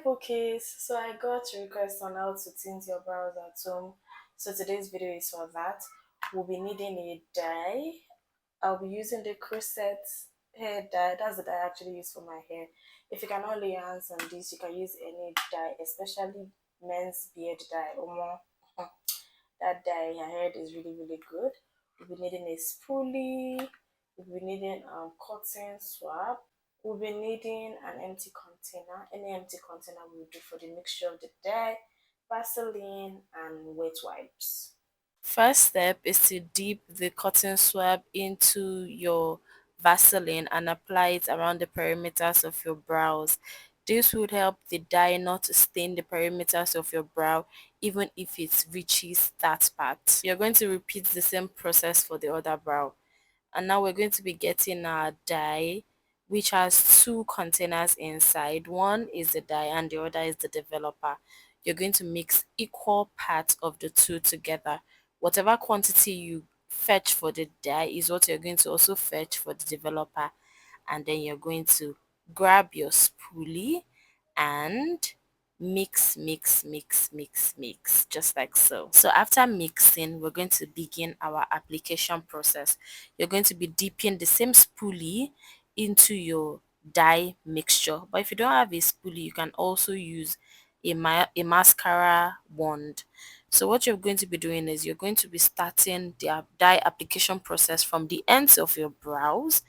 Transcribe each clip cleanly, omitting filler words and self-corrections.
Pookies. So I got a request on how to tint your brows at home. So today's video is for that. We'll be needing a dye. I'll be using the Cruset hair dye. That's the dye I actually use for my hair. If you cannot lay your hands on this, you can use any dye, especially men's beard dye or more. That dye your hair is really good. We'll be needing a spoolie. We'll be needing cotton swab. We'll be needing an empty container. Any empty container will do for the mixture of the dye, Vaseline, and wet wipes. First step is to dip the cotton swab into your Vaseline and apply it around the perimeters of your brows. This would help the dye not to stain the perimeters of your brow even if it reaches that part. You're going to repeat the same process for the other brow. And now we're going to be getting our dye, which has two containers inside. One is the dye and the other is the developer. You're going to mix equal parts of the two together. Whatever quantity you fetch for the dye is what you're going to also fetch for the developer. And then you're going to grab your spoolie and mix, just like so after mixing, we're going to begin our application process. You're going to be dipping the same spoolie into your dye mixture, but if you don't have a spoolie, you can also use a mascara wand. So what you're going to be doing is you're going to be starting the dye application process from the ends of your brows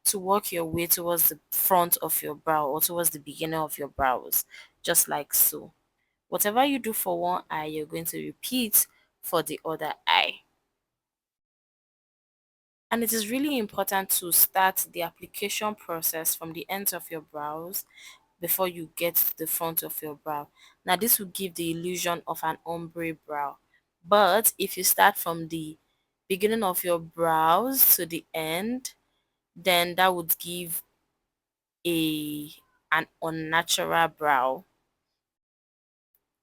to work your way towards the front of your brow or towards the beginning of your brows, just like so. Whatever you do for one eye, you're going to repeat for the other eye. And it is really important to start the application process from the ends of your brows before you get to the front of your brow. Now this will give the illusion of an ombre brow. But if you start from the beginning of your brows to the end, then that would give a an unnatural brow.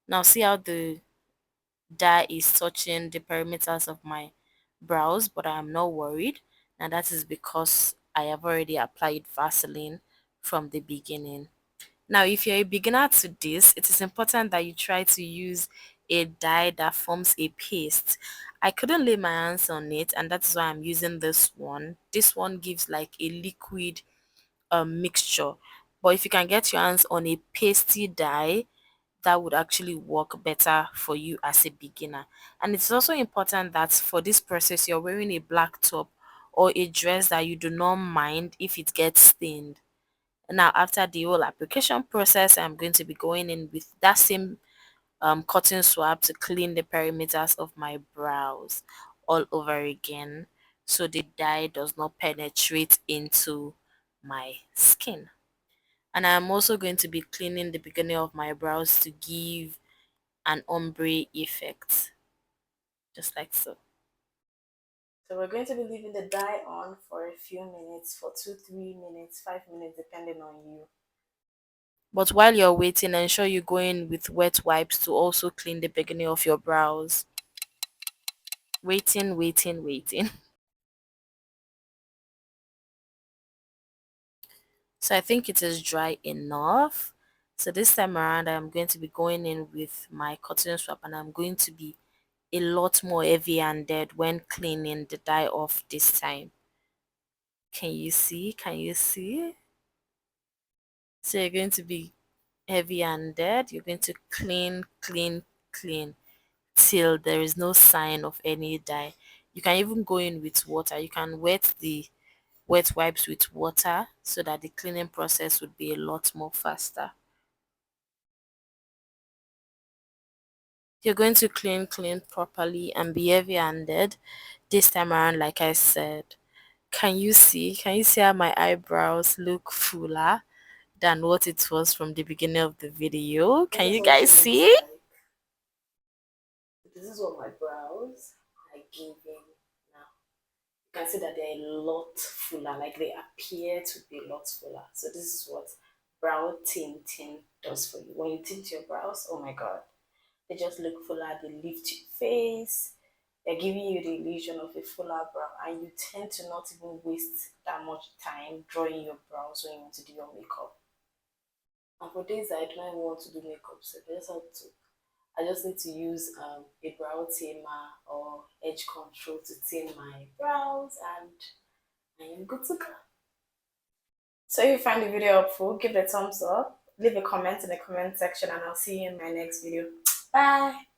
Now see how the dye is touching the perimeters of my brows, but I am not worried. Now that is because I have already applied Vaseline from the beginning. Now if you're a beginner to this, it is important that you try to use a dye that forms a paste. I couldn't lay my hands on it, and that's why I'm using this one. This one gives like a liquid mixture, but if you can get your hands on a pasty dye, that would actually work better for you as a beginner. And it's also important that for this process you're wearing a black top or a dress that you do not mind if it gets stained. Now after the whole application process, I'm going to be going in with that same cotton swab to clean the perimeters of my brows all over again so the dye does not penetrate into my skin. And I'm also going to be cleaning the beginning of my brows to give an ombre effect, just like so. So we're going to be leaving the dye on for a few minutes, for 2 3 minutes, 5 minutes, depending on you. But while you're waiting, ensure you go in with wet wipes to also clean the beginning of your brows. Waiting. So I think it is dry enough. So this time around, I'm going to be going in with my cotton swab and I'm going to be a lot more heavy-handed when cleaning the dye off this time. Can you see? Can you see? So you're going to be heavy-handed. You're going to clean till there is no sign of any dye. You can even go in with water. You can wet the wet wipes with water so that the cleaning process would be a lot more faster. You're going to clean properly and be heavy-handed this time around, like I said. Can you see? Can you see how my eyebrows look fuller than what it was from the beginning of the video? Can you guys see? This is what my brows are giving now. You can see that they're a lot fuller, like they appear to be a lot fuller. So this is what brow tinting does for you. When you tint your brows, oh my god, they just look fuller, they lift your face, they're giving you the illusion of a fuller brow, and you tend to not even waste that much time drawing your brows when you want to do your makeup. And for days I don't even want to do makeup, so I just need to use a brow tamer or edge control to tame my brows, and I am good to go. So if you find the video helpful, give it a thumbs up, leave a comment in the comment section, and I'll see you in my next video. Bye!